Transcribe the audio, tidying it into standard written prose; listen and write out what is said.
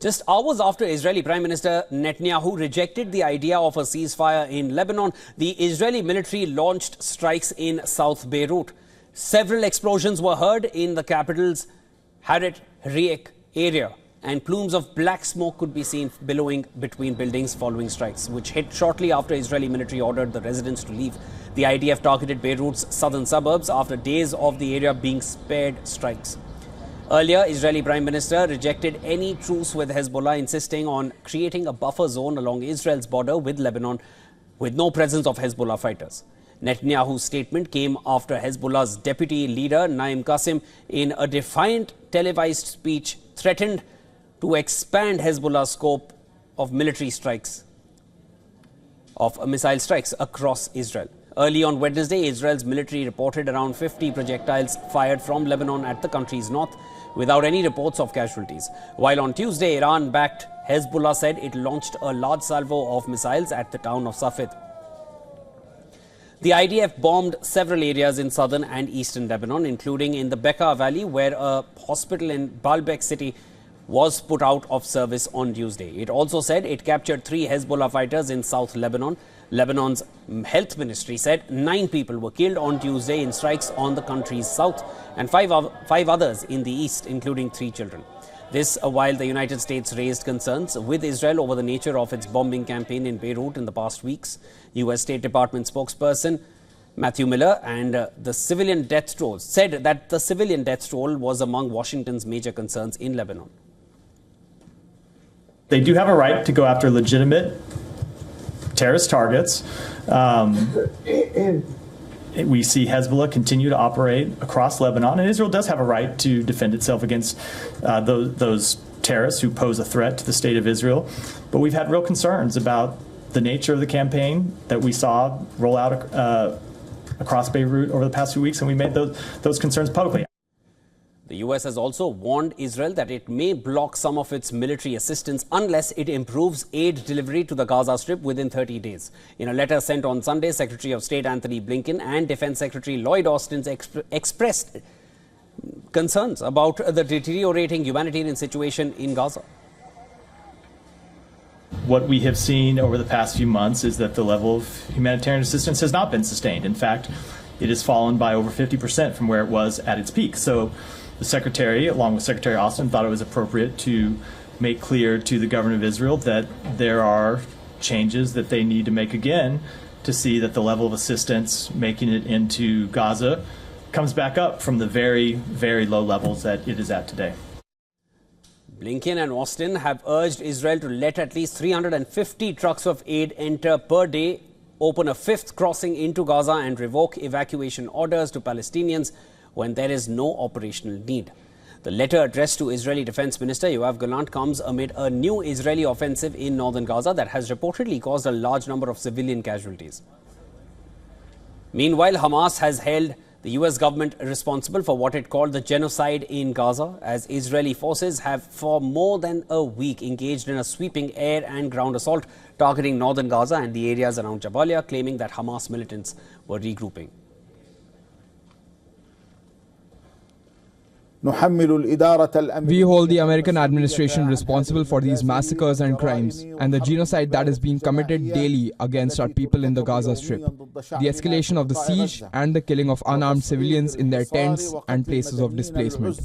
Just hours after Israeli Prime Minister Netanyahu rejected the idea of a ceasefire in Lebanon, the Israeli military launched strikes in South Beirut. Several explosions were heard in the capital's Haret Riek area, and plumes of black smoke could be seen billowing between buildings following strikes, which hit shortly after Israeli military ordered the residents to leave. The IDF targeted Beirut's southern suburbs after days of the area being spared strikes. Earlier, Israeli Prime Minister rejected any truce with Hezbollah, insisting on creating a buffer zone along Israel's border with Lebanon with no presence of Hezbollah fighters. Netanyahu's statement came after Hezbollah's deputy leader, Naim Qassem, in a defiant televised speech, threatened to expand Hezbollah's scope of military strikes, of missile strikes across Israel. Early on Wednesday, Israel's military reported around 50 projectiles fired from Lebanon at the country's north, without any reports of casualties. While on Tuesday, Iran-backed Hezbollah said it launched a large salvo of missiles at the town of Safed. The IDF bombed several areas in southern and eastern Lebanon, including in the Bekaa Valley, where a hospital in Baalbek city was put out of service on Tuesday. It also said it captured 3 Hezbollah fighters in South Lebanon. Lebanon's health ministry said 9 people were killed on Tuesday in strikes on the country's south and 5 others in the east, including 3 children. This while the United States raised concerns with Israel over the nature of its bombing campaign in Beirut in the past weeks. U.S. State Department spokesperson Matthew Miller and the civilian death toll said that the civilian death toll was among Washington's major concerns in Lebanon. They do have a right to go after legitimate terrorist targets. We see Hezbollah continue to operate across Lebanon, and Israel does have a right to defend itself against those terrorists who pose a threat to the state of Israel. But we've had real concerns about the nature of the campaign that we saw roll out across Beirut over the past few weeks, and we made those concerns publicly. The U.S. has also warned Israel that it may block some of its military assistance unless it improves aid delivery to the Gaza Strip within 30 days. In a letter sent on Sunday, Secretary of State Anthony Blinken and Defense Secretary Lloyd Austin expressed concerns about the deteriorating humanitarian situation in Gaza. What we have seen over the past few months is that the level of humanitarian assistance has not been sustained. In fact, it has fallen by over 50% from where it was at its peak. So the Secretary, along with Secretary Austin, thought it was appropriate to make clear to the government of Israel that there are changes that they need to make again to see that the level of assistance making it into Gaza comes back up from the very, very low levels that it is at today. Blinken and Austin have urged Israel to let at least 350 trucks of aid enter per day, open a 5th crossing into Gaza and revoke evacuation orders to Palestinians when there is no operational need. The letter addressed to Israeli Defense Minister Yoav Gallant comes amid a new Israeli offensive in northern Gaza that has reportedly caused a large number of civilian casualties. Meanwhile, Hamas has held the U.S. government responsible for what it called the genocide in Gaza, as Israeli forces have for more than a week engaged in a sweeping air and ground assault targeting northern Gaza and the areas around Jabalia, claiming that Hamas militants were regrouping. We hold the American administration responsible for these massacres and crimes and the genocide that is being committed daily against our people in the Gaza Strip. The escalation of the siege and the killing of unarmed civilians in their tents and places of displacement.